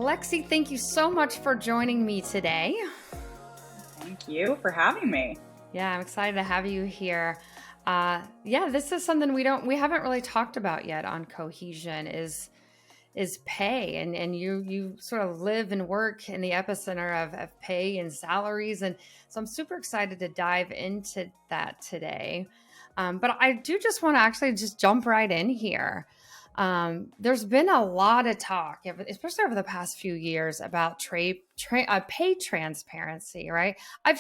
Lexi, thank you so much for joining me today. Thank you for having me. Yeah, I'm excited to have you here. This is something we haven't really talked about yet on Cohesion is pay, and you sort of live and work in the epicenter of pay and salaries, and so I'm super excited to dive into that today. But I do just want to actually just jump right in here. There's been a lot of talk, especially over the past few years, about pay transparency, right? As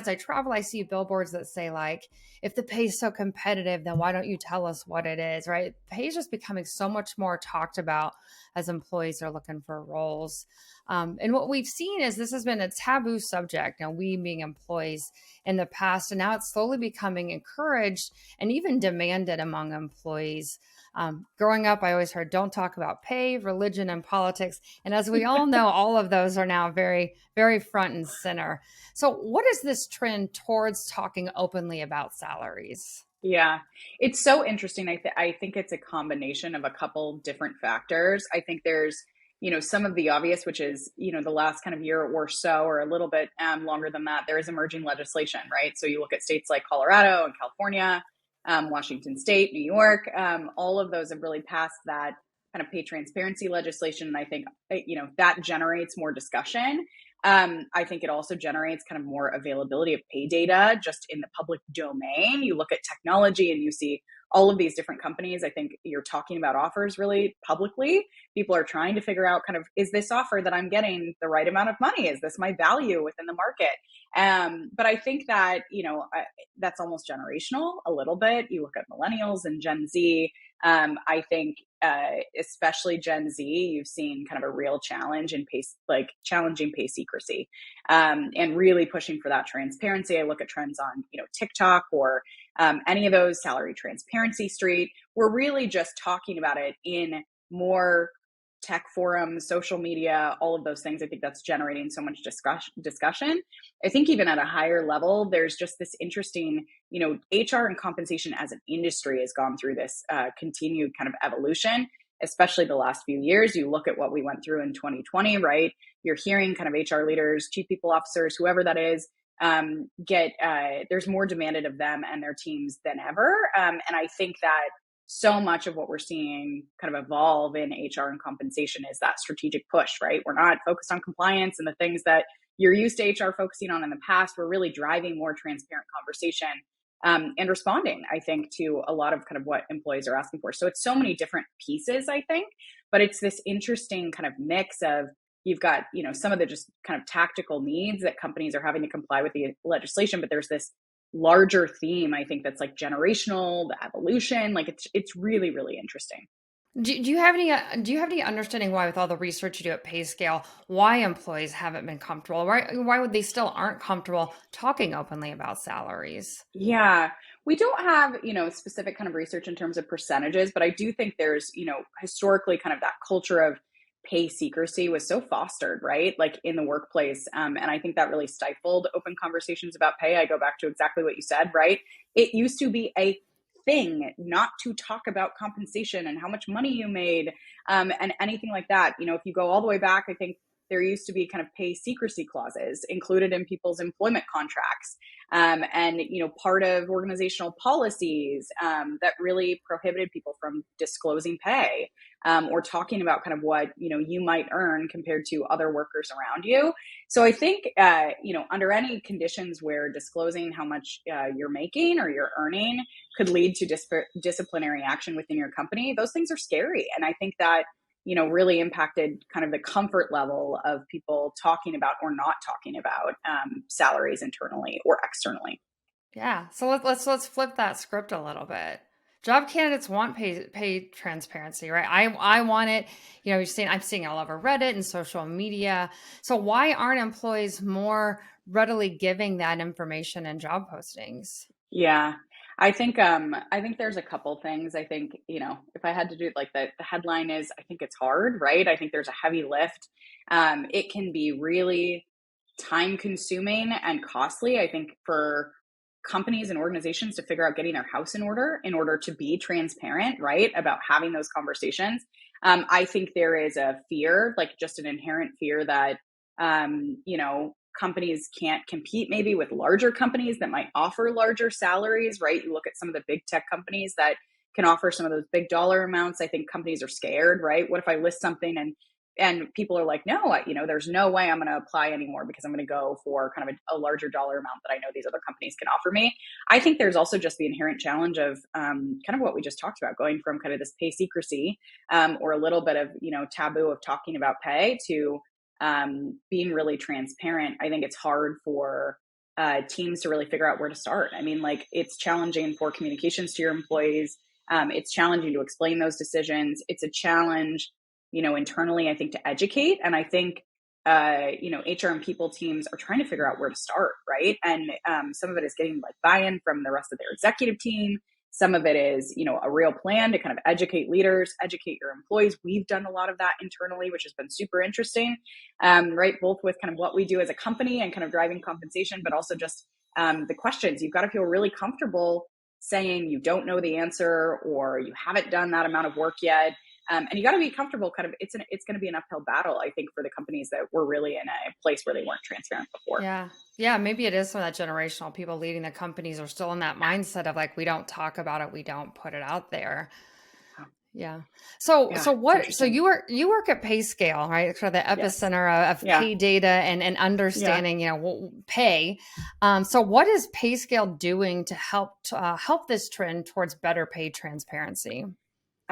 I travel, I see billboards that say, like, if the pay is so competitive, then why don't you tell us what it is, right? Pay is just becoming so much more talked about as employees are looking for roles. And what we've seen is this has been a taboo subject, we being employees in the past, and now it's slowly becoming encouraged and even demanded among employees. Growing up, I always heard, don't talk about pay, religion, and politics. And as we all know, all of those are now very, very front and center. So what is this trend towards talking openly about salaries? Yeah, it's so interesting. I think it's a combination of a couple different factors. I think there's, some of the obvious, which is, the last kind of year or so, or a little bit longer than that, there is emerging legislation, right? So you look at states like Colorado and California, Washington State, New York, all of those have really passed that kind of pay transparency legislation. And I think, that generates more discussion. I think it also generates kind of more availability of pay data just in the public domain. You look at technology and you see all of these different companies. I think you're talking about offers really publicly. People are trying to figure out kind of, is this offer that I'm getting the right amount of money? Is this my value within the market? But I think that, that's almost generational a little bit. You look at millennials and Gen Z. I think especially Gen Z, you've seen kind of a real challenge in pay, like challenging pay secrecy, and really pushing for that transparency. I look at trends on, TikTok or any of those, Salary Transparency Street. We're really just talking about it in more tech forums, social media, all of those things. I think that's generating so much discussion. I think even at a higher level, there's just this interesting, HR and compensation as an industry has gone through this continued kind of evolution, especially the last few years. You look at what we went through in 2020, right? You're hearing kind of HR leaders, chief people officers, whoever that is, there's more demanded of them and their teams than ever. And I think that so much of what we're seeing kind of evolve in HR and compensation is that strategic push, right? We're not focused on compliance and the things that you're used to HR focusing on in the past. We're really driving more transparent conversation, and responding, I think, to a lot of kind of what employees are asking for. So it's so many different pieces, I think, but it's this interesting kind of mix of, you've got, some of the just kind of tactical needs that companies are having to comply with the legislation, but there's this larger theme, I think, that's like generational, the evolution. Like it's really, really interesting. Do you have any understanding why, with all the research you do at Payscale, why employees haven't been comfortable? Why would they still aren't comfortable talking openly about salaries? Yeah, we don't have, specific kind of research in terms of percentages, but I do think there's, historically kind of that culture of pay secrecy was so fostered, right? Like in the workplace. And I think that really stifled open conversations about pay. I go back to exactly what you said, right? It used to be a thing not to talk about compensation and how much money you made, and anything like that. If you go all the way back, I think there used to be kind of pay secrecy clauses included in people's employment contracts, and part of organizational policies that really prohibited people from disclosing pay, or talking about kind of what you might earn compared to other workers around you. So I think under any conditions where disclosing how much you're making or you're earning could lead to disciplinary action within your company, those things are scary. And I think that really impacted kind of the comfort level of people talking about or not talking about salaries internally or externally. Yeah. So let's flip that script a little bit. Job candidates want pay transparency, right? I want it. I'm seeing it all over Reddit and social media. So why aren't employees more readily giving that information in job postings? Yeah. I think there's a couple things. I think, if I had to do it, like the headline is, I think it's hard, right? I think there's a heavy lift. It can be really time consuming and costly, I think, for companies and organizations to figure out getting their house in order to be transparent, right, about having those conversations. I think there is a fear, like just an inherent fear that, companies can't compete maybe with larger companies that might offer larger salaries, right? You look at some of the big tech companies that can offer some of those big dollar amounts. I think companies are scared, right? What if I list something and people are like, no, there's no way I'm going to apply anymore because I'm going to go for kind of a larger dollar amount that I know these other companies can offer me. I think there's also just the inherent challenge of kind of what we just talked about, going from kind of this pay secrecy or a little bit of, taboo of talking about pay to being really transparent. I think it's hard for teams to really figure out where to start. I mean, like, it's challenging for communications to your employees. It's challenging to explain those decisions. It's a challenge, internally, I think, to educate. And I think, HR and people teams are trying to figure out where to start, right? And some of it is getting like buy-in from the rest of their executive team. Some of it is, a real plan to kind of educate leaders, educate your employees. We've done a lot of that internally, which has been super interesting, right? Both with kind of what we do as a company and kind of driving compensation, but also just the questions. You've got to feel really comfortable saying you don't know the answer or you haven't done that amount of work yet. And you got to be comfortable kind of, it's going to be an uphill battle, I think, for the companies that were really in a place where they weren't transparent before. Yeah. Yeah. Maybe it is some of that generational people leading the companies are still in that mindset of like, we don't talk about it. We don't put it out there. Yeah. So you work at Payscale, right? For the epicenter of pay data and understanding, pay. So what is Payscale doing to help this trend towards better pay transparency?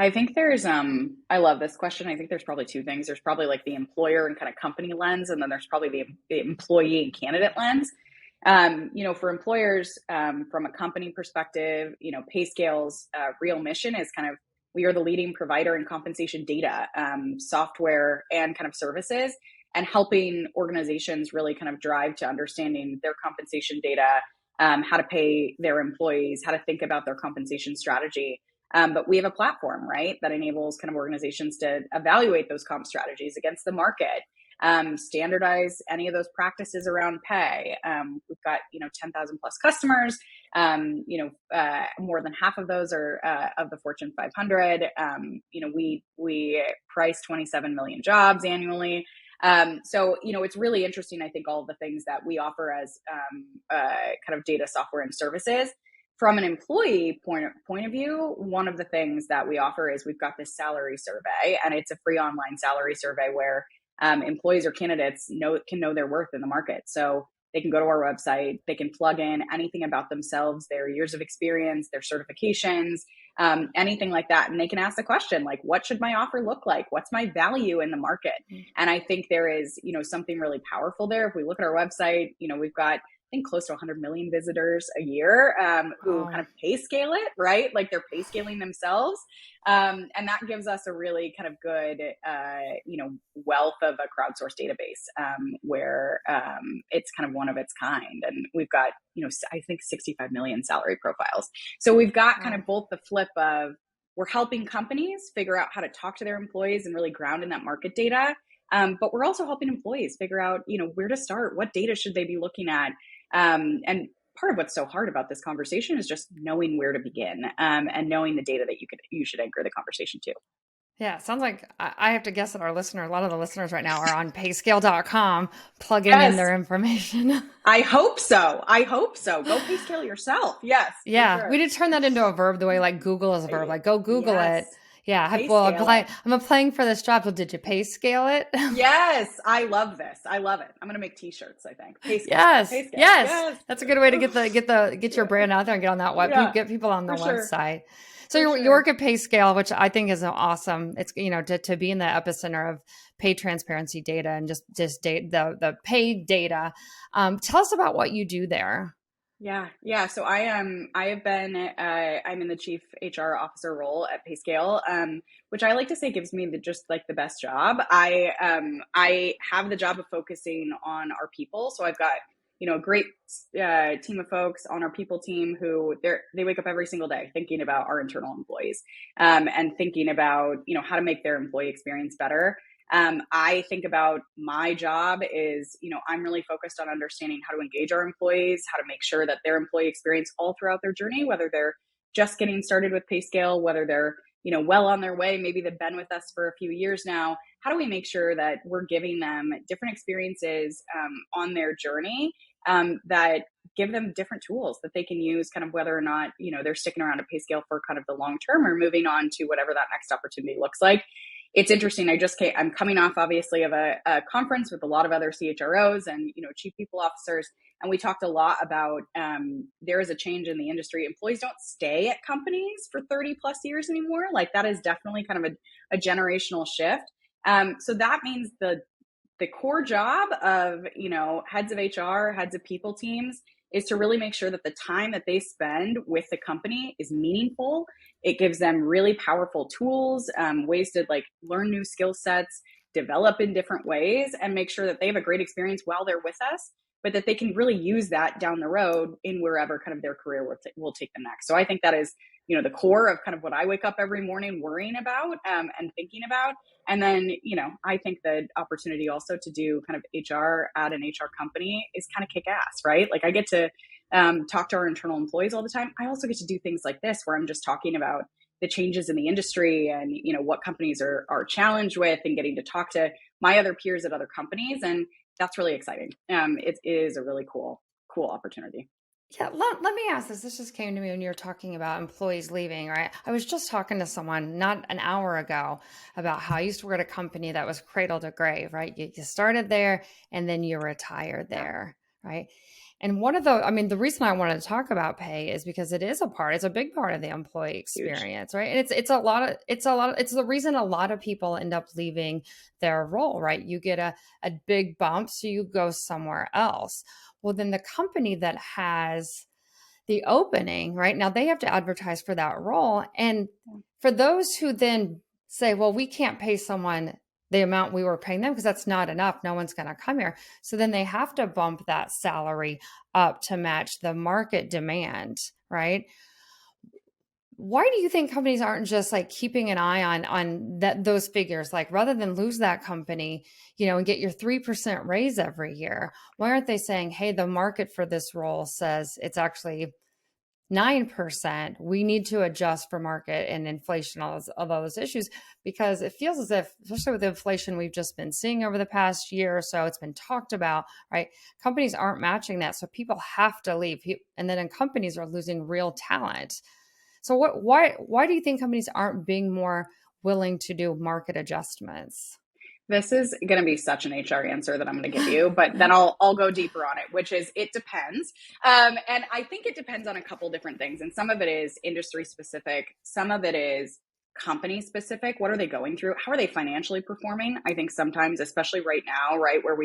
I think there's, I love this question. I think there's probably two things. There's probably like the employer and kind of company lens, and then there's probably the employee and candidate lens. For employers, from a company perspective, Payscale's real mission is kind of, we are the leading provider in compensation data, software, and kind of services, and helping organizations really kind of drive to understanding their compensation data, how to pay their employees, how to think about their compensation strategy. But we have a platform, right, that enables kind of organizations to evaluate those comp strategies against the market, standardize any of those practices around pay. We've got, 10,000 plus customers. More than half of those are of the Fortune 500. We price 27 million jobs annually. It's really interesting, I think, all of the things that we offer as kind of data, software, and services. From an employee point of view, one of the things that we offer is we've got this salary survey, and it's a free online salary survey where employees or candidates can know their worth in the market. So they can go to our website, they can plug in anything about themselves, their years of experience, their certifications, anything like that. And they can ask the question, like, what should my offer look like? What's my value in the market? And I think there is, something really powerful there. If we look at our website, we've got, I think, close to 100 million visitors a year who kind of pay scale it, right? Like, they're pay scaling themselves. And that gives us a really kind of good, wealth of a crowdsourced database where it's kind of one of its kind. And we've got, I think 65 million salary profiles. So we've got kind of both the flip of, we're helping companies figure out how to talk to their employees and really ground in that market data. But we're also helping employees figure out, where to start, what data should they be looking at. And part of what's so hard about this conversation is just knowing where to begin, and knowing the data that you should anchor the conversation to. Yeah, it sounds like I have to guess that a lot of the listeners right now are on payscale.com, plugging in their information. I hope so. Go Payscale yourself. Yes. Yeah, sure. We did turn that into a verb the way like Google is a verb. Like, go Google it. Yeah. I'm applying for this job. Well, did you pay scale it? Yes. I love this. I love it. I'm going to make t-shirts, I think. Payscale. Yes. That's a good way to get your brand out there and get on that web, get people on the website. So you work at Payscale, which I think is awesome. It's, to be in the epicenter of pay transparency data and just the paid data. Tell us about what you do there. Yeah. So I'm in the chief HR officer role at Payscale, which I like to say gives me the best job. I have the job of focusing on our people. So I've got, a great team of folks on our people team who they wake up every single day thinking about our internal employees, and thinking about, how to make their employee experience better. I think about my job is, I'm really focused on understanding how to engage our employees, how to make sure that their employee experience all throughout their journey, whether they're just getting started with Payscale, whether they're, well on their way, maybe they've been with us for a few years now. How do we make sure that we're giving them different experiences on their journey that give them different tools that they can use, kind of whether or not, they're sticking around at Payscale for kind of the long term or moving on to whatever that next opportunity looks like. It's interesting. I'm coming off obviously of a conference with a lot of other CHROs and, chief people officers. And we talked a lot about there is a change in the industry. Employees don't stay at companies for 30 plus years anymore. Like that is definitely kind of a generational shift. So that means the core job of, heads of HR, heads of people teams is to really make sure that the time that they spend with the company is meaningful. It gives them really powerful tools, ways to like learn new skill sets, develop in different ways, and make sure that they have a great experience while they're with us, but that they can really use that down the road in wherever kind of their career will take them next. So I think that is, the core of kind of what I wake up every morning worrying about and thinking about. And then, I think the opportunity also to do kind of HR at an HR company is kind of kick ass, right? Like I get to talk to our internal employees all the time. I also get to do things like this where I'm just talking about the changes in the industry and, what companies are challenged with, and getting to talk to my other peers at other companies. And that's really exciting. It is a really cool opportunity. Yeah, let me ask this. This just came to me when you were talking about employees leaving, right? I was just talking to someone not an hour ago about how I used to work at a company that was cradle to grave, right? You started there and then you retired there, right? And the reason I wanted to talk about pay is because it's a big part of the employee Huge. experience, right? And it's the reason a lot of people end up leaving their role, right? You get a big bump, so you go somewhere else. Well, then the company that has the opening, right now, they have to advertise for that role. And for those who then say, well, we can't pay someone the amount we were paying them because that's not enough. No one's going to come here. So then they have to bump that salary up to match the market demand, right? Why do you think companies aren't just like keeping an eye on those figures? Like rather than lose that company, and get your 3% raise every year, why aren't they saying, hey, the market for this role says it's actually 9%. We need to adjust for market and inflation, all those issues, because it feels as if, especially with the inflation we've just been seeing over the past year or so, it's been talked about, right? Companies aren't matching that. So people have to leave. And then companies are losing real talent. So why do you think companies aren't being more willing to do market adjustments? This is going to be such an HR answer that I'm going to give you, but then I'll go deeper on it, which is it depends. And I think it depends on a couple different things. And some of it is industry specific. Some of it is company specific. What are they going through? How are they financially performing? I think sometimes, especially right now, right, where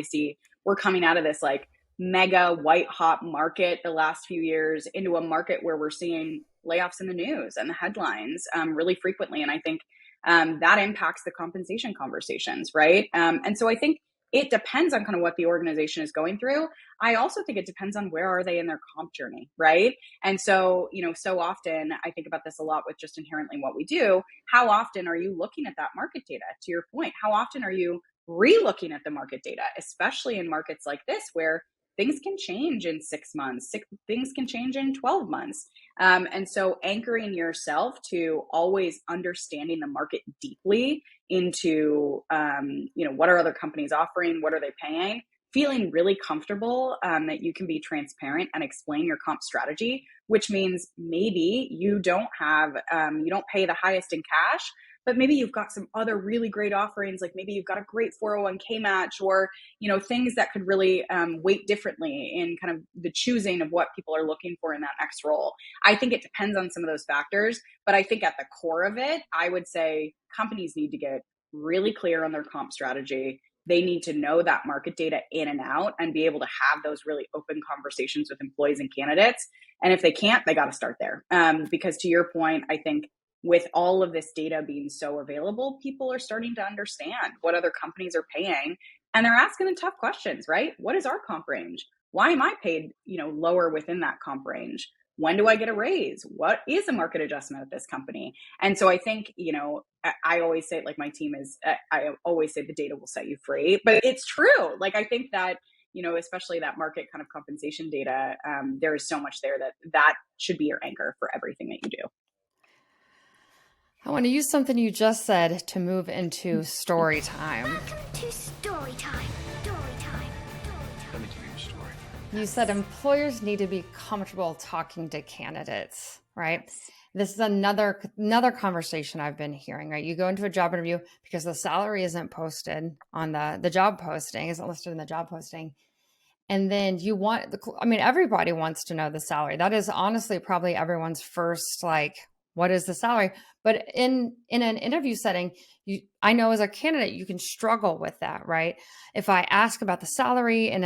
we're coming out of this like mega white hot market the last few years into a market where we're seeing layoffs in the news and the headlines really frequently. And I think that impacts the compensation conversations, right? And so I think it depends on kind of what the organization is going through. I also think it depends on where are they in their comp journey, right? And so, so often I think about this a lot with just inherently what we do. How often are you looking at that market data? To your point, how often are you re-looking at the market data, especially in markets like this where things can change in 6 months, things can change in 12 months. And so anchoring yourself to always understanding the market deeply into, what are other companies offering? What are they paying? Feeling really comfortable that you can be transparent and explain your comp strategy, which means maybe you don't pay the highest in cash, but maybe you've got some other really great offerings. Like maybe you've got a great 401k match or, things that could really weight differently in kind of the choosing of what people are looking for in that next role. I think it depends on some of those factors, but I think at the core of it, I would say companies need to get really clear on their comp strategy. They need to know that market data in and out and be able to have those really open conversations with employees and candidates. And if they can't, they got to start there. Because to your point, I think with all of this data being so available, people are starting to understand what other companies are paying. And they're asking the tough questions, right? What is our comp range? Why am I paid, lower within that comp range? when do I get a raise? What is a market adjustment at this company? And so I think, I always say, like, my team is, I always say the data will set you free, but it's true. Like, I think that, especially that market kind of compensation data, there is so much there that should be your anchor for everything that you do. I want to use something you just said to move into story time. Welcome to story time. Story time. Let me tell you a story. You said employers need to be comfortable talking to candidates, right? This is another conversation I've been hearing, right? You go into a job interview because the salary isn't posted on the job posting, isn't listed in the job posting. And then everybody wants to know the salary. That is honestly probably everyone's first, like, what is the salary? But in an interview setting, I know as a candidate, you can struggle with that, right? If I ask about the salary and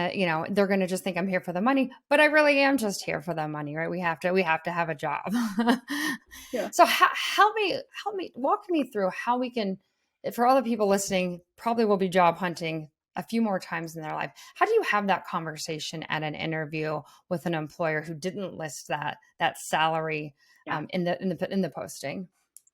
they're going to just think I'm here for the money, but I really am just here for the money, right? We have to have a job. Yeah. So help me, walk me through how we can, for all the people listening, probably will be job hunting a few more times in their life. How do you have that conversation at an interview with an employer who didn't list that salary in the posting?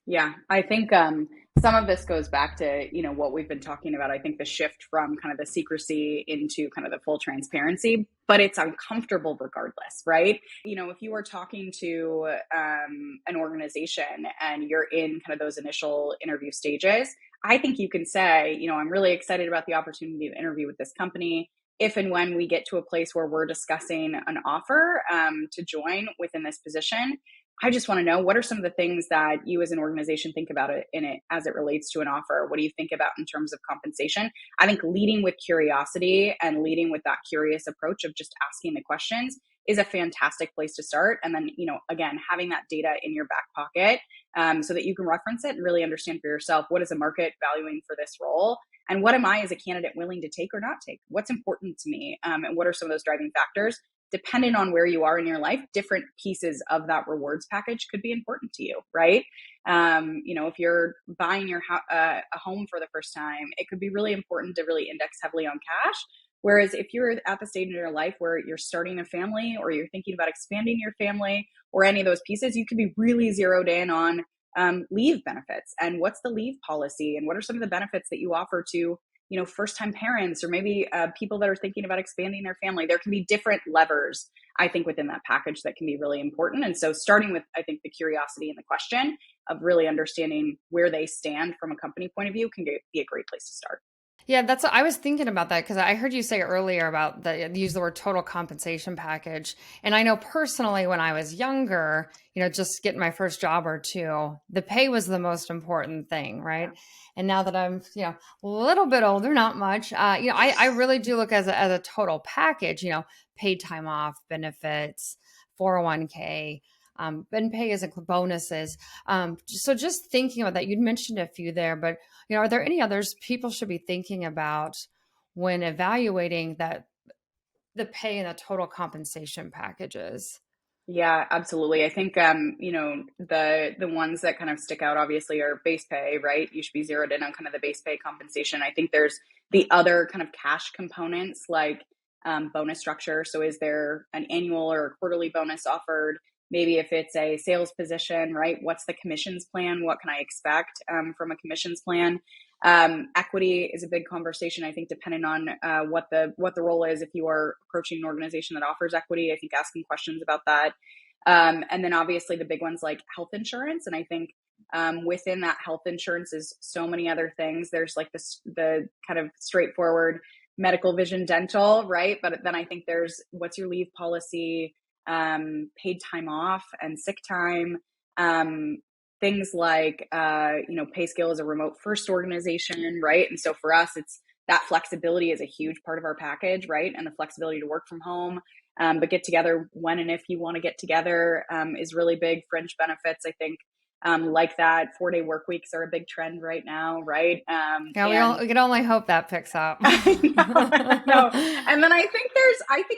Yeah, I think some of this goes back to, what we've been talking about. I think the shift from kind of the secrecy into kind of the full transparency, but it's uncomfortable regardless, right? If you are talking to an organization and you're in kind of those initial interview stages, I think you can say, I'm really excited about the opportunity to interview with this company. If and when we get to a place where we're discussing an offer to join within this position, I just want to know, what are some of the things that you as an organization think about it as it relates to an offer? What do you think about in terms of compensation? I think leading with curiosity and leading with that curious approach of just asking the questions is a fantastic place to start. And then, again, having that data in your back pocket so that you can reference it and really understand for yourself, what is the market valuing for this role? And what am I as a candidate willing to take or not take? What's important to me? And what are some of those driving factors? Depending on where you are in your life, different pieces of that rewards package could be important to you, right? If you're buying a home for the first time, it could be really important to really index heavily on cash. Whereas if you're at the stage in your life where you're starting a family or you're thinking about expanding your family or any of those pieces, you could be really zeroed in on leave benefits and what's the leave policy and what are some of the benefits that you offer to first-time parents or maybe people that are thinking about expanding their family. There can be different levers, I think, within that package that can be really important. And so starting with, I think, the curiosity and the question of really understanding where they stand from a company point of view can be a great place to start. Yeah, I was thinking about that because I heard you say earlier about use the word total compensation package. And I know personally when I was younger, just getting my first job or two, the pay was the most important thing, right? Yeah. And now that I'm, a little bit older, not much, I really do look as a total package, paid time off, benefits, 401k, and pay as bonuses. So just thinking about that, you'd mentioned a few there, but are there any others people should be thinking about when evaluating the pay and the total compensation packages? Yeah, absolutely. I think the ones that kind of stick out obviously are base pay, right? You should be zeroed in on kind of the base pay compensation. I think there's the other kind of cash components like bonus structure. So is there an annual or a quarterly bonus offered? Maybe if it's a sales position, right? What's the commissions plan? What can I expect from a commissions plan? Equity is a big conversation, I think, depending on what the role is. If you are approaching an organization that offers equity, I think asking questions about that. And then obviously the big ones like health insurance. And I think within that health insurance is so many other things. There's like the kind of straightforward medical, vision, dental, right? But then I think there's what's your leave policy, paid time off and sick time, things like, Payscale is a remote first organization, right? And so for us, it's that flexibility is a huge part of our package, right? And the flexibility to work from home, but get together when and if you want to get together is really big. Fringe benefits, I think, like that 4-day work weeks are a big trend right now, right? Yeah, we can only hope that picks up. I know. And then I think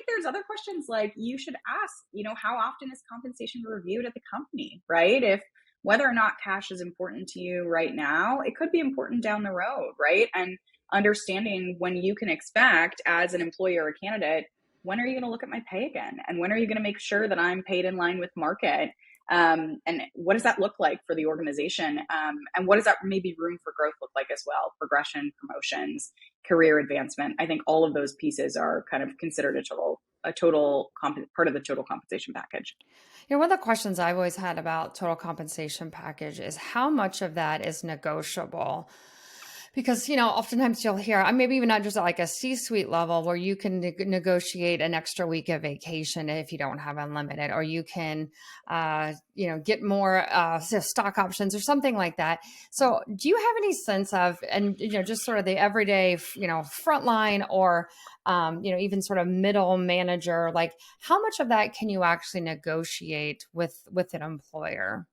there's other questions like you should ask, how often is compensation reviewed at the company, right? If whether or not cash is important to you right now, it could be important down the road, right? And understanding when you can expect as an employer or a candidate when are you going to look at my pay again? And when are you going to make sure that I'm paid in line with market? And what does that look like for the organization? And what does that maybe room for growth look like as well? Progression, promotions, career advancement. I think all of those pieces are kind of considered part of the total compensation package. You know, one of the questions I've always had about total compensation package is how much of that is negotiable? Because, you know, oftentimes you'll hear, maybe even not just at like a C-suite level where you can negotiate an extra week of vacation if you don't have unlimited, or you can, get more stock options or something like that. So do you have any sense of, and, just sort of the everyday, frontline or, even sort of middle manager, like how much of that can you actually negotiate with an employer?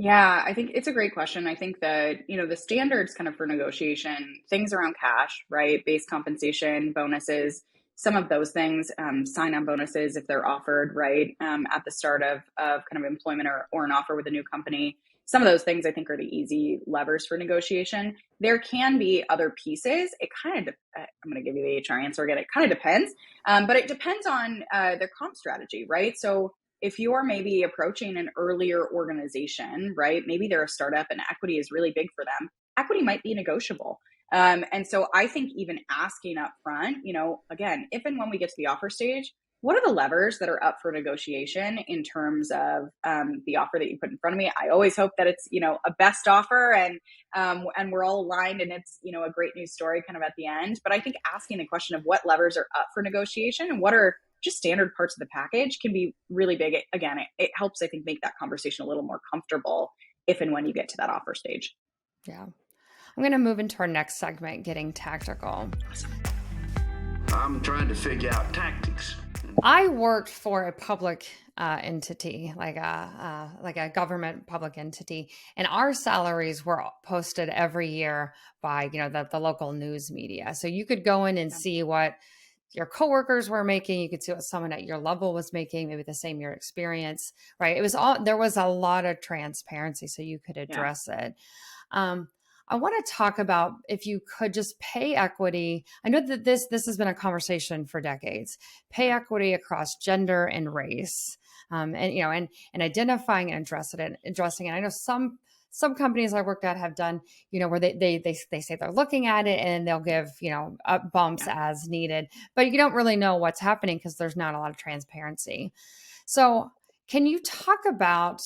Yeah, I think it's a great question. I think that, the standards kind of for negotiation, things around cash, right? Base compensation, bonuses, some of those things, sign-on bonuses if they're offered, right? At the start of kind of employment or an offer with a new company. Some of those things I think are the easy levers for negotiation. There can be other pieces. It kind of, I'm going to give you the HR answer again. It kind of depends, but it depends on their comp strategy, right? So if you're maybe approaching an earlier organization, right? Maybe they're a startup and equity is really big for them. Equity might be negotiable. And so I think even asking up front, again, if and when we get to the offer stage, what are the levers that are up for negotiation in terms of the offer that you put in front of me? I always hope that it's, a best offer and we're all aligned and it's, a great news story kind of at the end. But I think asking the question of what levers are up for negotiation and what are just standard parts of the package can be really big. Again, it helps, I think, make that conversation a little more comfortable if and when you get to that offer stage. Yeah. I'm going to move into our next segment, getting tactical. I'm trying to figure out tactics. I worked for a public entity, like a government public entity, and our salaries were posted every year by the local news media. So you could go in and see what your coworkers were making. You could see what someone at your level was making, maybe the same year experience, right? There was a lot of transparency, so you could address it. I want to talk about if you could just pay equity. I know that this has been a conversation for decades. Pay equity across gender and race, and identifying and addressing it. I know some companies I worked at have done, where they say they're looking at it and they'll give, up bumps as needed, but you don't really know what's happening because there's not a lot of transparency. So can you talk about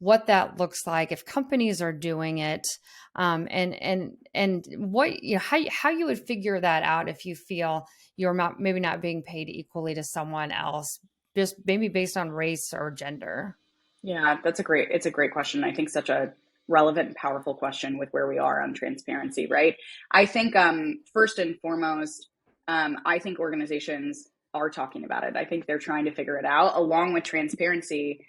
what that looks like if companies are doing it, and what, how you would figure that out if you feel you're maybe not being paid equally to someone else, just maybe based on race or gender? Yeah, it's a great question. I think such a relevant and powerful question with where we are on transparency, right? I think first and foremost, I think organizations are talking about it. I think they're trying to figure it out along with transparency.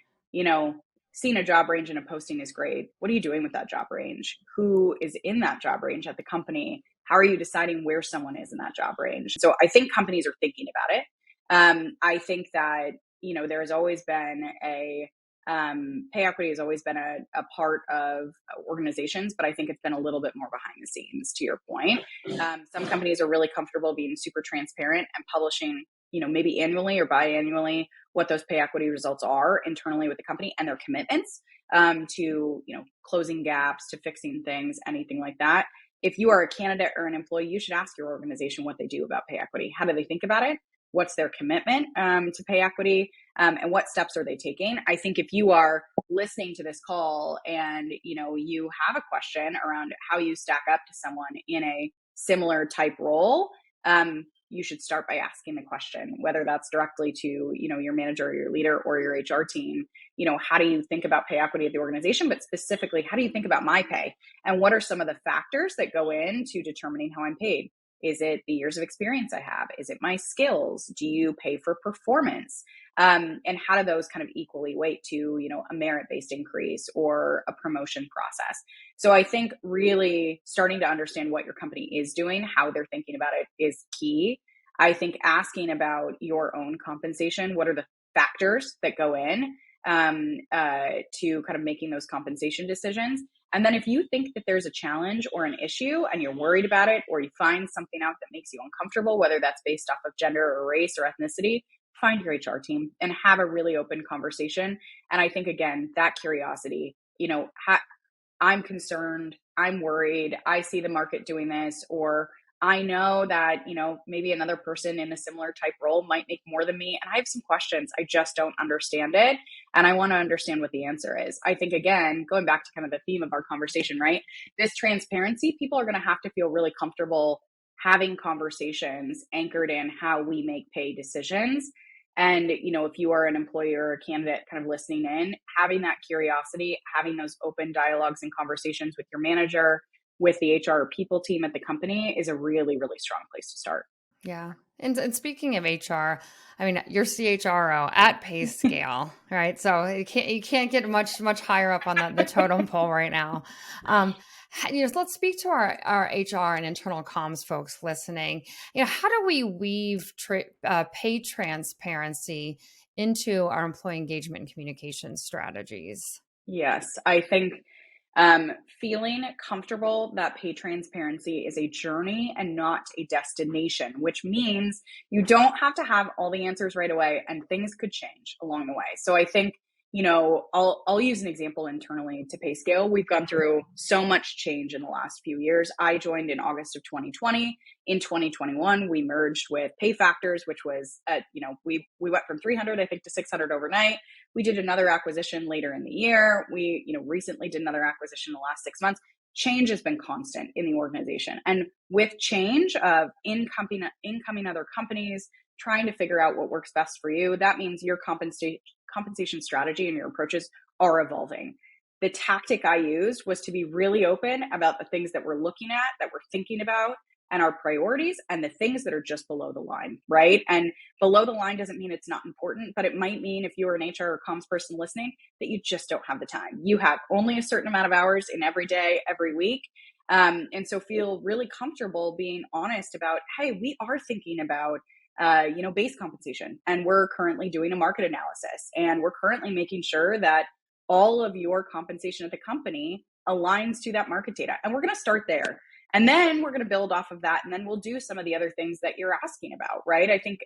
Seeing a job range in a posting is great. What are you doing with that job range? Who is in that job range at the company? How are you deciding where someone is in that job range? So I think companies are thinking about it. I think that, there has always been pay equity has always been a part of organizations, but I think it's been a little bit more behind the scenes, to your point. Some companies are really comfortable being super transparent and publishing, maybe annually or biannually what those pay equity results are internally with the company and their commitments to, closing gaps, to fixing things, anything like that. If you are a candidate or an employee, you should ask your organization what they do about pay equity. How do they think about it? What's their commitment to pay equity? And what steps are they taking? I think if you are listening to this call and, you have a question around how you stack up to someone in a similar type role, you should start by asking the question, whether that's directly to, your manager or your leader or your HR team. How do you think about pay equity at the organization? But specifically, how do you think about my pay? And what are some of the factors that go into determining how I'm paid? Is it the years of experience I have? Is it my skills? Do you pay for performance? And how do those kind of equally weight to, a merit-based increase or a promotion process? So I think really starting to understand what your company is doing, how they're thinking about it is key. I think asking about your own compensation, what are the factors that go in to kind of making those compensation decisions? And then if you think that there's a challenge or an issue and you're worried about it, or you find something out that makes you uncomfortable, whether that's based off of gender or race or ethnicity, find your HR team and have a really open conversation. And I think, again, that curiosity, I'm concerned, I'm worried, I see the market doing this, or I know that, maybe another person in a similar type role might make more than me. And I have some questions. I just don't understand it. And I want to understand what the answer is. I think, again, going back to kind of the theme of our conversation, right? This transparency, people are going to have to feel really comfortable having conversations anchored in how we make pay decisions. And, if you are an employer or a candidate kind of listening in, having that curiosity, having those open dialogues and conversations with your manager, with the HR or people team at the company is a really, really strong place to start. Yeah. And speaking of HR, I mean, you're CHRO at Payscale, right? So you can't get much higher up on the totem pole right now. Let's speak to our HR and internal comms folks listening. How do we weave pay transparency into our employee engagement and communication strategies? Yes, I think feeling comfortable that pay transparency is a journey and not a destination, which means you don't have to have all the answers right away and things could change along the way. So I think, I'll use an example internally to Payscale. We've gone through so much change in the last few years. I joined in August of 2020. In 2021, we merged with Pay Factors, which was, we went from 300, I think, to 600 overnight. We did another acquisition later in the year. We, recently did another acquisition in the last 6 months. Change has been constant in the organization. And with change of incoming other companies, trying to figure out what works best for you, that means your compensation strategy and your approaches are evolving. The tactic I used was to be really open about the things that we're looking at, that we're thinking about, and our priorities, and the things that are just below the line, right? And below the line doesn't mean it's not important, but it might mean, if you're an HR or comms person listening, that you just don't have the time. You have only a certain amount of hours in every day, every week. And so feel really comfortable being honest about, hey, we are thinking about base compensation, and we're currently doing a market analysis, and we're currently making sure that all of your compensation at the company aligns to that market data. And we're going to start there. And then we're going to build off of that. And then we'll do some of the other things that you're asking about, right? I think,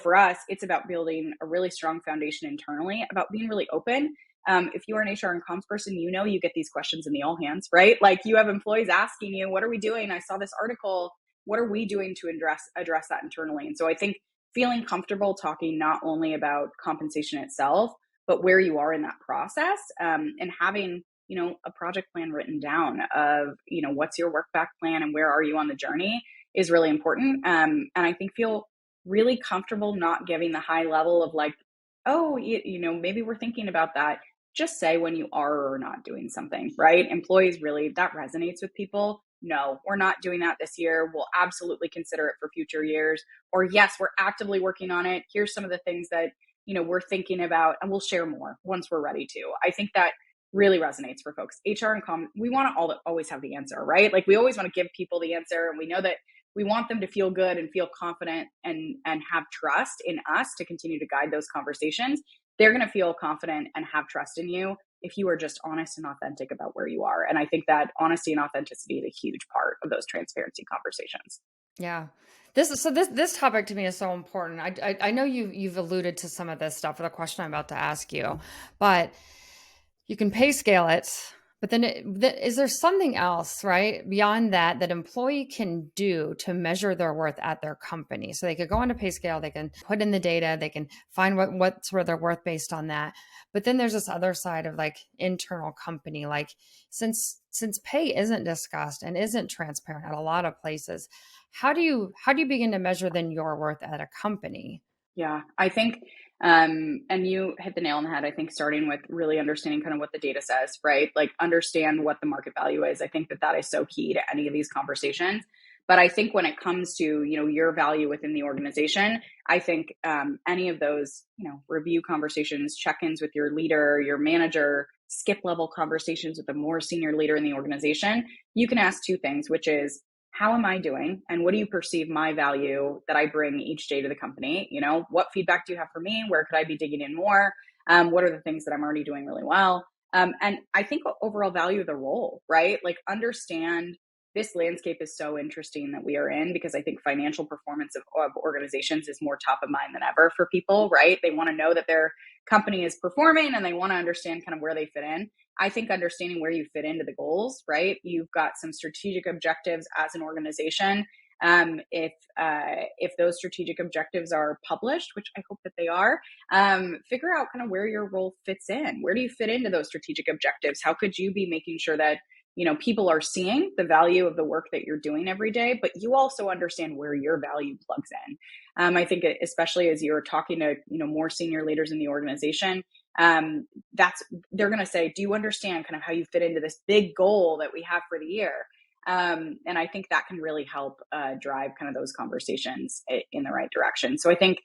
for us, it's about building a really strong foundation internally, about being really open. If you are an HR and comms person, you get these questions in the all hands, right? Like, you have employees asking you, what are we doing? I saw this article. What are we doing to address that internally? And so I think feeling comfortable talking not only about compensation itself, but where you are in that process, and having, a project plan written down of, what's your work back plan and where are you on the journey is really important. And I think feel really comfortable not giving the high level of like, oh, maybe we're thinking about that. Just say when you are or not doing something, right? Employees really, that resonates with people. No, we're not doing that this year. We'll absolutely consider it for future years. Or yes, we're actively working on it. Here's some of the things that, we're thinking about, and we'll share more once we're ready to. I think that really resonates for folks. HR and comm, we want to always have the answer, right? Like, we always want to give people the answer, and we know that we want them to feel good and feel confident and have trust in us to continue to guide those conversations. They're going to feel confident and have trust in you if you are just honest and authentic about where you are. And I think that honesty and authenticity is a huge part of those transparency conversations. Yeah. This topic to me is so important. I know you've alluded to some of this stuff for the question I'm about to ask you, but you can pay scale it. But then is there something else, right, beyond that employee can do to measure their worth at their company? So they could go onto Payscale, they can put in the data, they can find what's where their worth based on that. But then there's this other side of like internal company, like since pay isn't discussed and isn't transparent at a lot of places, how do you begin to measure then your worth at a company? Yeah, I think, and you hit the nail on the head. I think starting with really understanding kind of what the data says, right? Like, understand what the market value is. I think that is so key to any of these conversations. But I think when it comes to, your value within the organization, I think any of those, review conversations, check-ins with your leader, your manager, skip level conversations with a more senior leader in the organization, you can ask two things, which is, how am I doing? And what do you perceive my value that I bring each day to the company? What feedback do you have for me? Where could I be digging in more? What are the things that I'm already doing really well? And I think overall value of the role, right? Like, understand this landscape is so interesting that we are in, because I think financial performance of organizations is more top of mind than ever for people, right? They want to know that their company is performing, and they want to understand kind of where they fit in. I think understanding where you fit into the goals, right? You've got some strategic objectives as an organization. If those strategic objectives are published, which I hope that they are, figure out kind of where your role fits in. Where do you fit into those strategic objectives? How could you be making sure that people are seeing the value of the work that you're doing every day, but you also understand where your value plugs in. I think especially as you're talking to, more senior leaders in the organization, they're going to say, do you understand kind of how you fit into this big goal that we have for the year? And I think that can really help drive kind of those conversations in the right direction. So I think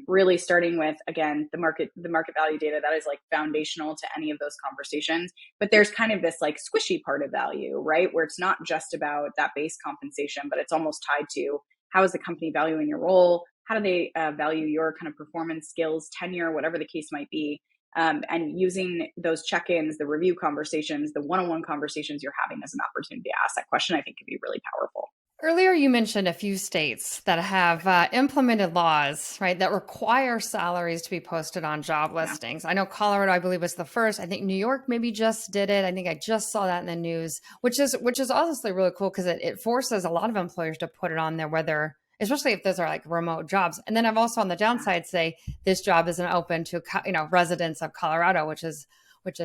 really starting with, again, the market value data, that is like foundational to any of those conversations. But there's kind of this like squishy part of value, right? Where it's not just about that base compensation, but it's almost tied to how is the company valuing your role? How do they value your kind of performance, skills, tenure, whatever the case might be? And using those check-ins, the review conversations, the one-on-one conversations you're having as an opportunity to ask that question, I think could be really powerful. Earlier, you mentioned a few states that have implemented laws, right, that require salaries to be posted on job listings. I know Colorado, I believe, was the first. I think New York maybe just did it. I think I just saw that in the news, which is honestly really cool, because it forces a lot of employers to put it on there, whether, especially if those are like remote jobs. And then I've also on the downside say this job isn't open to residents of Colorado, which is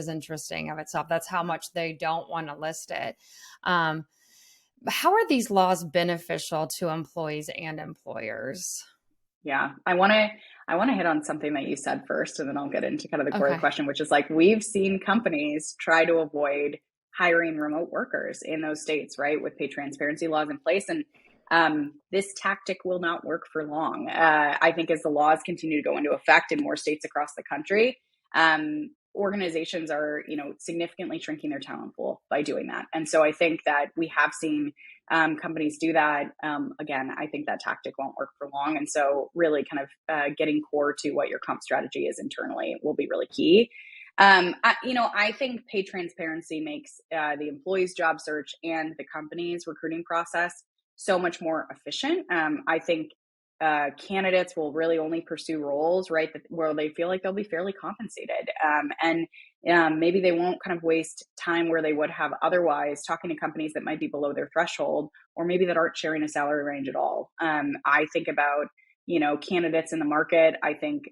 interesting of itself. That's how much they don't want to list it. How are these laws beneficial to employees and employers? Yeah, I want to hit on something that you said first, and then I'll get into kind of the core of the question, which is like, we've seen companies try to avoid hiring remote workers in those states, right, with pay transparency laws in place. And this tactic will not work for long. I think as the laws continue to go into effect in more states across the country, organizations are, significantly shrinking their talent pool by doing that. And so I think that we have seen companies do that. Again, I think that tactic won't work for long. And so really kind of getting core to what your comp strategy is internally will be really key. I think pay transparency makes the employee's job search and the company's recruiting process so much more efficient. I think candidates will really only pursue roles, right, where they feel like they'll be fairly compensated. And maybe they won't kind of waste time where they would have otherwise talking to companies that might be below their threshold, or maybe that aren't sharing a salary range at all. I think about, candidates in the market. I think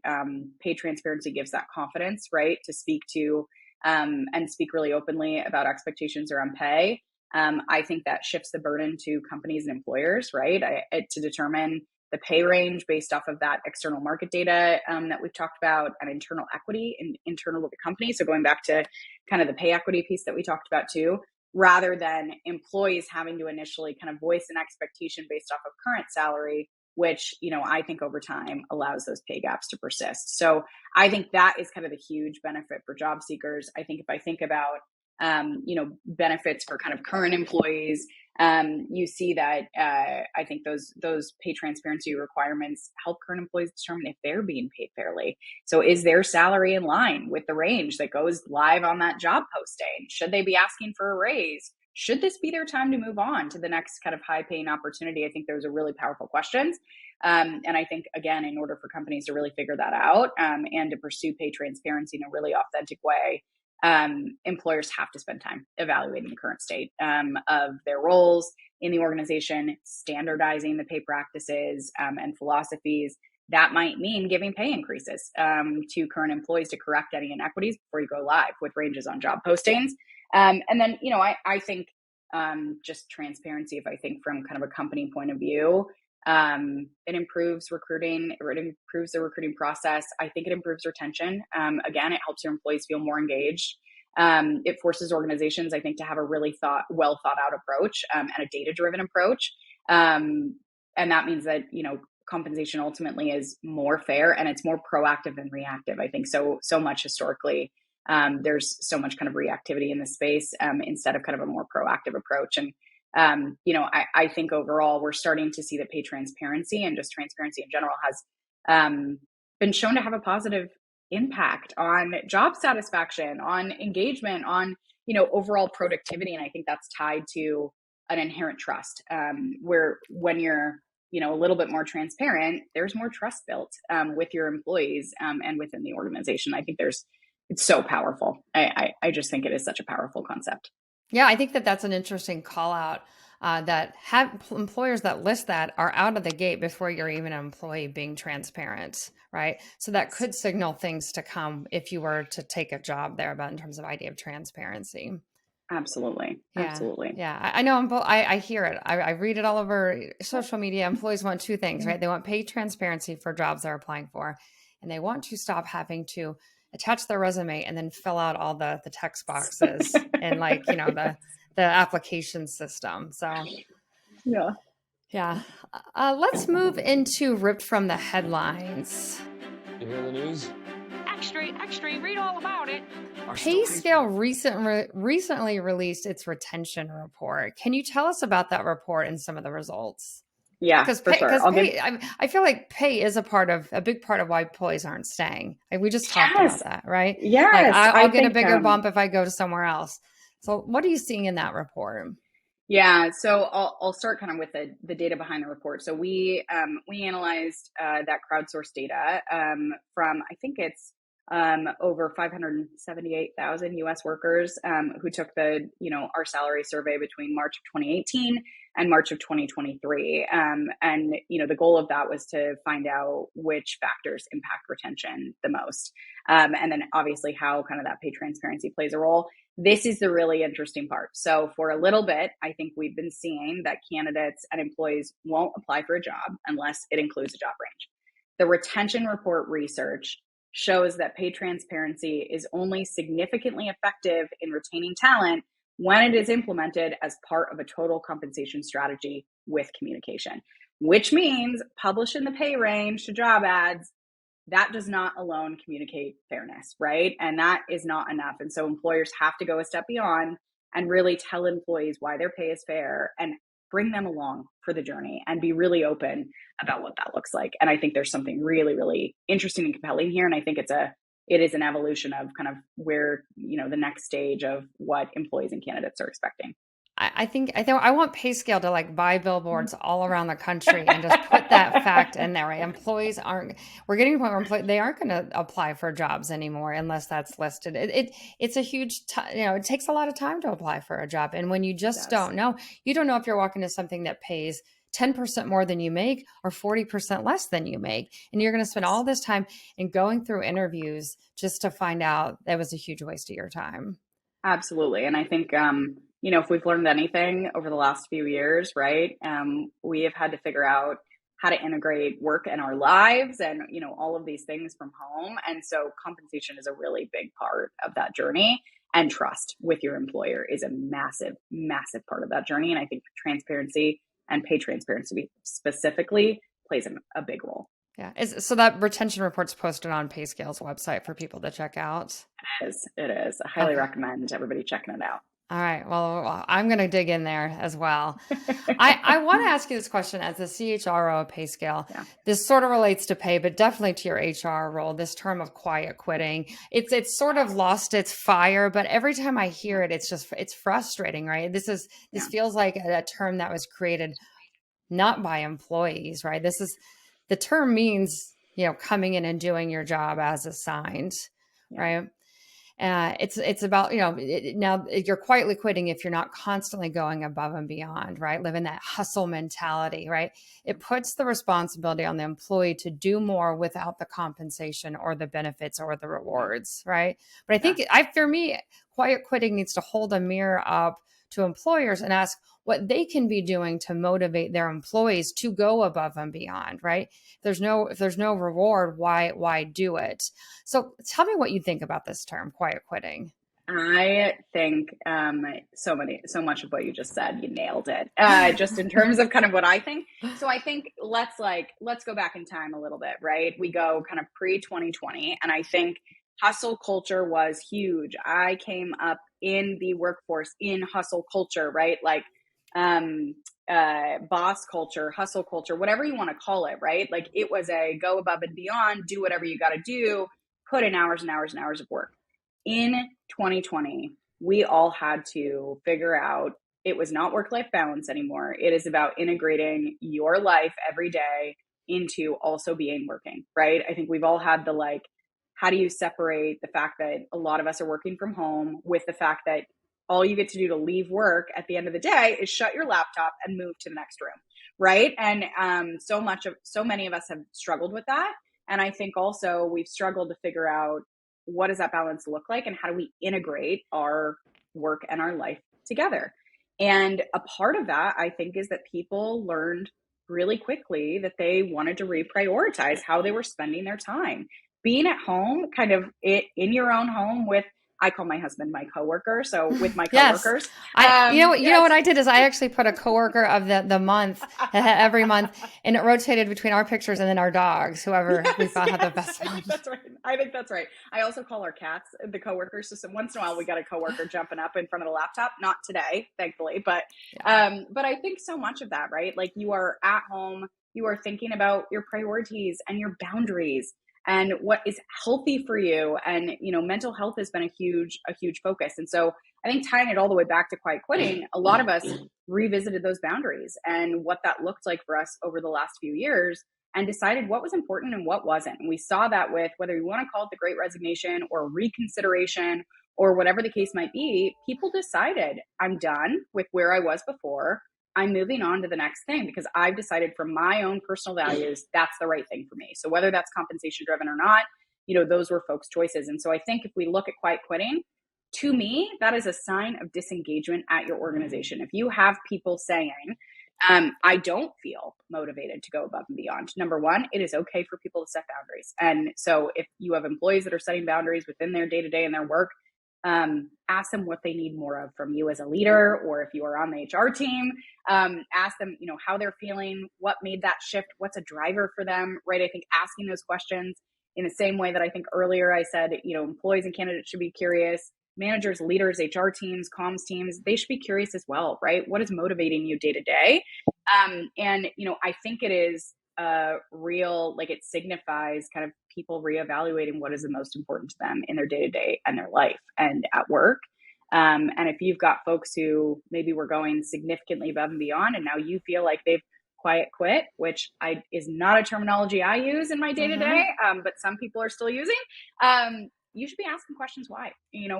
pay transparency gives that confidence, right, to speak to and speak really openly about expectations around pay. I think that shifts the burden to companies and employers, right, to determine the pay range based off of that external market data that we've talked about, and internal equity internal to the company. So going back to kind of the pay equity piece that we talked about too, rather than employees having to initially kind of voice an expectation based off of current salary, which, I think over time allows those pay gaps to persist. So I think that is kind of the huge benefit for job seekers. I think if I think about benefits for kind of current employees, you see that I think those pay transparency requirements help current employees determine if they're being paid fairly. So is their salary in line with the range that goes live on that job posting? Should they be asking for a raise? Should this be their time to move on to the next kind of high paying opportunity? I think those are really powerful questions. And I think, again, in order for companies to really figure that out and to pursue pay transparency in a really authentic way, employers have to spend time evaluating the current state of their roles in the organization, standardizing the pay practices and philosophies. That might mean giving pay increases to current employees to correct any inequities before you go live with ranges on job postings. And then, I think just transparency, if I think from kind of a company point of view, it improves recruiting. It improves the recruiting process. I think it improves retention. Again, it helps your employees feel more engaged. It forces organizations, I think, to have a really well thought out approach and a data-driven approach. And that means that, compensation ultimately is more fair and it's more proactive than reactive. I think so much historically, there's so much kind of reactivity in this space instead of kind of a more proactive approach. And I think overall we're starting to see that pay transparency and just transparency in general has been shown to have a positive impact on job satisfaction, on engagement, on, overall productivity. And I think that's tied to an inherent trust, where when you're, a little bit more transparent, there's more trust built with your employees and within the organization. I think it's so powerful. I just think it is such a powerful concept. Yeah, I think that that's an interesting call out. That have employers that list that are out of the gate before you're even an employee being transparent, right? So that could signal things to come if you were to take a job there, about in terms of idea of transparency. Absolutely. Absolutely. Yeah. I know. I hear it. I read it all over social media. Employees want two things, right? They want pay transparency for jobs they're applying for, and they want to stop having to attach their resume and then fill out all the text boxes and the application system. So yeah. Let's move into ripped from the headlines. You hear the news? Extra, read all about it. Payscale recently released its retention report. Can you tell us about that report and some of the results? Yeah, for sure. I feel like pay is a big part of why employees aren't staying. Like we just talked about that, right? Yes. Like I'll get a bigger bump if I go to somewhere else. So what are you seeing in that report? Yeah, so I'll start kind of with the data behind the report. So we analyzed that crowdsourced data from, I think it's over 578,000 U.S. workers who took our salary survey between March of 2018 and March of 2023. And the goal of that was to find out which factors impact retention the most, and then obviously how kind of that pay transparency plays a role. This is the really interesting part. So for a little bit, I think we've been seeing that candidates and employees won't apply for a job unless it includes a job range. The retention report research shows that pay transparency is only significantly effective in retaining talent when it is implemented as part of a total compensation strategy with communication, which means publishing the pay range to job ads. That does not alone communicate fairness, right? And that is not enough. And so employers have to go a step beyond and really tell employees why their pay is fair and bring them along for the journey and be really open about what that looks like. And I think there's something really, really interesting and compelling here. And I think it is an evolution of kind of where, the next stage of what employees and candidates are expecting. I want Payscale to buy billboards all around the country and just put that fact in there, right? We're getting to the point where they aren't going to apply for jobs anymore unless that's listed. It's a huge, it takes a lot of time to apply for a job. And when you just don't know if you're walking to something that pays 10% more than you make or 40% less than you make. And you're going to spend all this time in going through interviews just to find out that was a huge waste of your time. Absolutely. And I think, if we've learned anything over the last few years, right, we have had to figure out how to integrate work in our lives and, all of these things from home. And so compensation is a really big part of that journey, and trust with your employer is a massive, massive part of that journey. And I think transparency and pay transparency specifically plays a big role. Yeah. So that retention report's posted on Payscale's website for people to check out. It is. I highly recommend everybody checking it out. All right. Well, I'm going to dig in there as well. I want to ask you this question as the CHRO of Payscale. Yeah. This sort of relates to pay, but definitely to your HR role, this term of quiet quitting. It's sort of lost its fire, but every time I hear it, it's frustrating, right? This feels like a term that was created not by employees, right? The term means, coming in and doing your job as assigned, right? It's about, now you're quietly quitting if you're not constantly going above and beyond, right? Living that hustle mentality, right? It puts the responsibility on the employee to do more without the compensation or the benefits or the rewards, right? But I think for me, quiet quitting needs to hold a mirror up to employers and ask what they can be doing to motivate their employees to go above and beyond, right? If there's no reward, why do it? So tell me what you think about this term, quiet quitting. I think so much of what you just said, you nailed it. Just in terms of kind of what I think. So I think let's go back in time a little bit, right? We go kind of pre-2020, and I think hustle culture was huge. I came up in the workforce in hustle culture, right? Like boss culture, hustle culture, whatever you want to call it, right? Like it was a go above and beyond, do whatever you got to do, put in hours and hours and hours of work. In 2020, we all had to figure out it was not work-life balance anymore. It is about integrating your life every day into also being working, right? I think we've all had the like, how do you separate the fact that a lot of us are working from home with the fact that all you get to do to leave work at the end of the day is shut your laptop and move to the next room, right? And so many of us have struggled with that. And I think also we've struggled to figure out, what does that balance look like, and how do we integrate our work and our life together? And a part of that, I think, is that people learned really quickly that they wanted to reprioritize how they were spending their time. Being at home, kind of in your own home with, I call my husband my coworker. So with my Yes. coworkers, You know what I did is I actually put a coworker of the month every month, and it rotated between our pictures and then our dogs, whoever we thought had the best I one. think that's right. I think that's right. I also call our cats the coworkers. So once in a while we got a coworker jumping up in front of the laptop. Not today, thankfully, but I think so much of that, right? Like, you are at home, you are thinking about your priorities and your boundaries and what is healthy for you. And, mental health has been a huge focus. And so I think tying it all the way back to quiet quitting, a lot of us revisited those boundaries and what that looked like for us over the last few years, and decided what was important and what wasn't. And we saw that with, whether you want to call it the Great Resignation or reconsideration or whatever the case might be, people decided, I'm done with where I was before. I'm moving on to the next thing because I've decided from my own personal values, that's the right thing for me. So whether that's compensation driven or not, those were folks' choices. And so I think if we look at quiet quitting, to me, that is a sign of disengagement at your organization. If you have people saying, I don't feel motivated to go above and beyond. Number one, it is okay for people to set boundaries. And so if you have employees that are setting boundaries within their day-to-day and their work, ask them what they need more of from you as a leader, or if you are on the HR team, ask them, how they're feeling, what made that shift, what's a driver for them, right? I think asking those questions in the same way that I think earlier I said, employees and candidates should be curious. Managers, leaders, HR teams, comms teams, they should be curious as well, right? What is motivating you day to day? I think it is real, like, it signifies kind of people reevaluating what is the most important to them in their day to day and their life and at work. And if you've got folks who maybe were going significantly above and beyond, and now you feel like they've quiet quit, which is not a terminology I use in my day to day, but some people are still using. You should be asking questions why,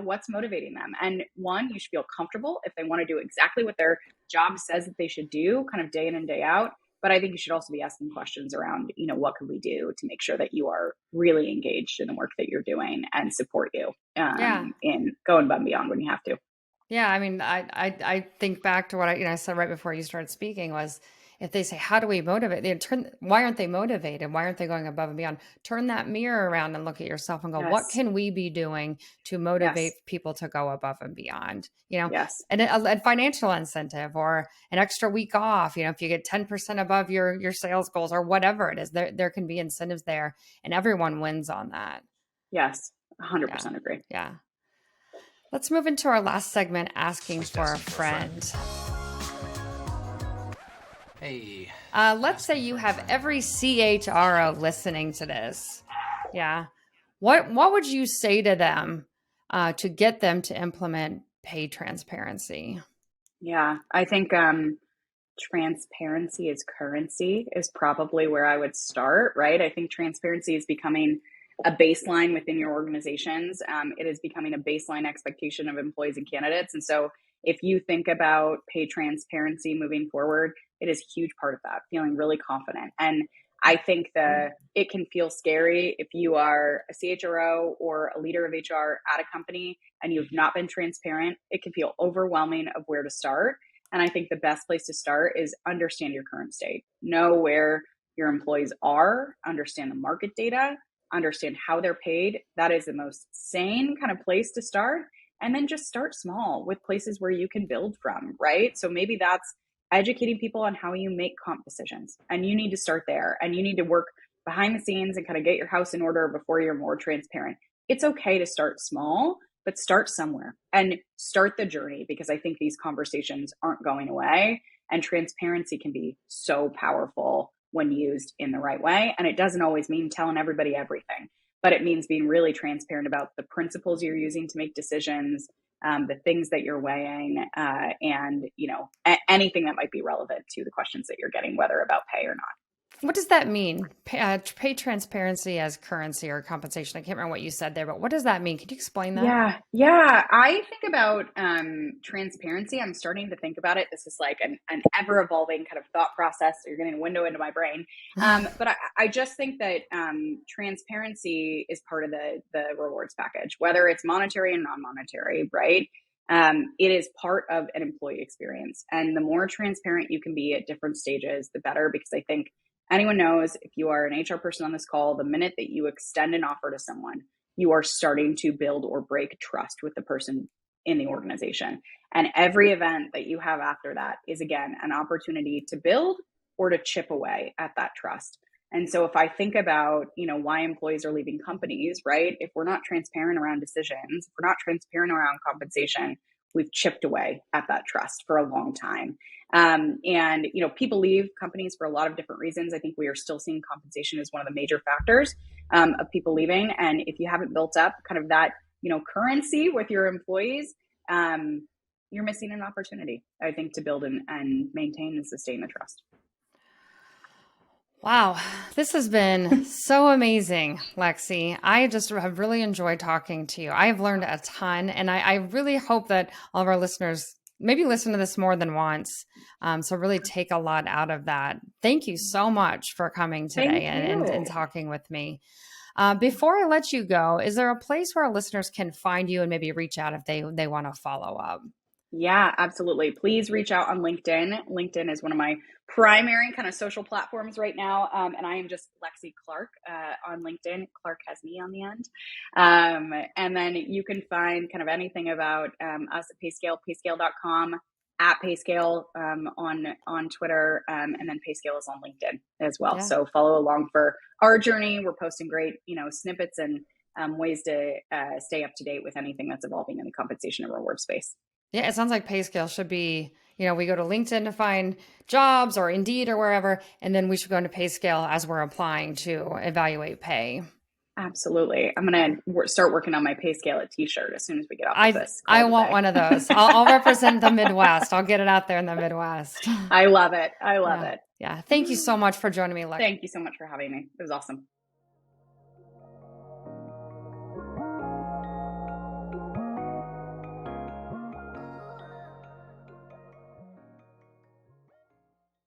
what's motivating them. And one, you should feel comfortable if they want to do exactly what their job says that they should do, kind of day in and day out. But I think you should also be asking questions around, what can we do to make sure that you are really engaged in the work that you're doing and support you in going above and beyond when you have to. Yeah. I mean, I think back to what I said right before you started speaking was, if they say, how do we motivate? Why aren't they motivated? Why aren't they going above and beyond? Turn that mirror around and look at yourself and go, what can we be doing to motivate people to go above and beyond? And a financial incentive or an extra week off, if you get 10% above your sales goals or whatever it is, there can be incentives there, and everyone wins on that. Yes. 100% agree. Yeah. Let's move into our last segment, asking for a friend. Hey. Let's say you have every CHRO listening to this. Yeah. What would you say to them to get them to implement pay transparency? Yeah, I think transparency is currency is probably where I would start, right? I think transparency is becoming a baseline within your organizations. It is becoming a baseline expectation of employees and candidates. And so if you think about pay transparency moving forward, it is a huge part of that, feeling really confident. And I think that it can feel scary if you are a CHRO or a leader of HR at a company and you've not been transparent. It can feel overwhelming of where to start. And I think the best place to start is understand your current state, know where your employees are, understand the market data, understand how they're paid. That is the most sane kind of place to start. And then just start small with places where you can build from, right? So maybe that's educating people on how you make comp decisions. And you need to start there, and you need to work behind the scenes and kind of get your house in order before you're more transparent. It's okay to start small, but start somewhere and start the journey, because I think these conversations aren't going away, and transparency can be so powerful when used in the right way. And it doesn't always mean telling everybody everything, but it means being really transparent about the principles you're using to make decisions, the things that you're weighing, and, anything that might be relevant to the questions that you're getting, whether about pay or not. What does that mean? Pay transparency as currency or compensation. I can't remember what you said there, but what does that mean? Could you explain that? Yeah. I think about transparency. I'm starting to think about it. This is like an ever evolving kind of thought process. So you're getting a window into my brain. But I just think that transparency is part of the rewards package, whether it's monetary and non-monetary, right? It is part of an employee experience. And the more transparent you can be at different stages, the better, because I think anyone knows, if you are an HR person on this call, the minute that you extend an offer to someone, you are starting to build or break trust with the person in the organization. And every event that you have after that is, again, an opportunity to build or to chip away at that trust. And so if I think about, why employees are leaving companies, right? If we're not transparent around decisions, if we're not transparent around compensation, we've chipped away at that trust for a long time. And, people leave companies for a lot of different reasons. I think we are still seeing compensation as one of the major factors of people leaving. And if you haven't built up kind of that, currency with your employees, you're missing an opportunity, I think, to build and maintain and sustain the trust. Wow, this has been so amazing, Lexi. I just have really enjoyed talking to you. I've learned a ton, and I really hope that all of our listeners maybe listen to this more than once. So really take a lot out of that. Thank you so much for coming today and talking with me. Before I let you go, is there a place where our listeners can find you and maybe reach out if they want to follow up? Yeah, absolutely. Please reach out on LinkedIn. LinkedIn is one of my primary kind of social platforms right now. And I am just Lexi Clarke on LinkedIn. Clarke has me on the end. And then you can find kind of anything about us at Payscale, payscale.com, at Payscale on Twitter. And then Payscale is on LinkedIn as well. Yeah. So follow along for our journey. We're posting great, snippets and ways to stay up to date with anything that's evolving in the compensation and reward space. Yeah, it sounds like Payscale should be, we go to LinkedIn to find jobs or Indeed or wherever, and then we should go into Payscale as we're applying to evaluate pay. Absolutely. I'm going to start working on my Payscale t-shirt as soon as we get off of this. I want one of those. I'll represent the Midwest. I'll get it out there in the Midwest. I love it. I love it. Yeah. Thank you so much for joining me, Lex. Thank you so much for having me. It was awesome.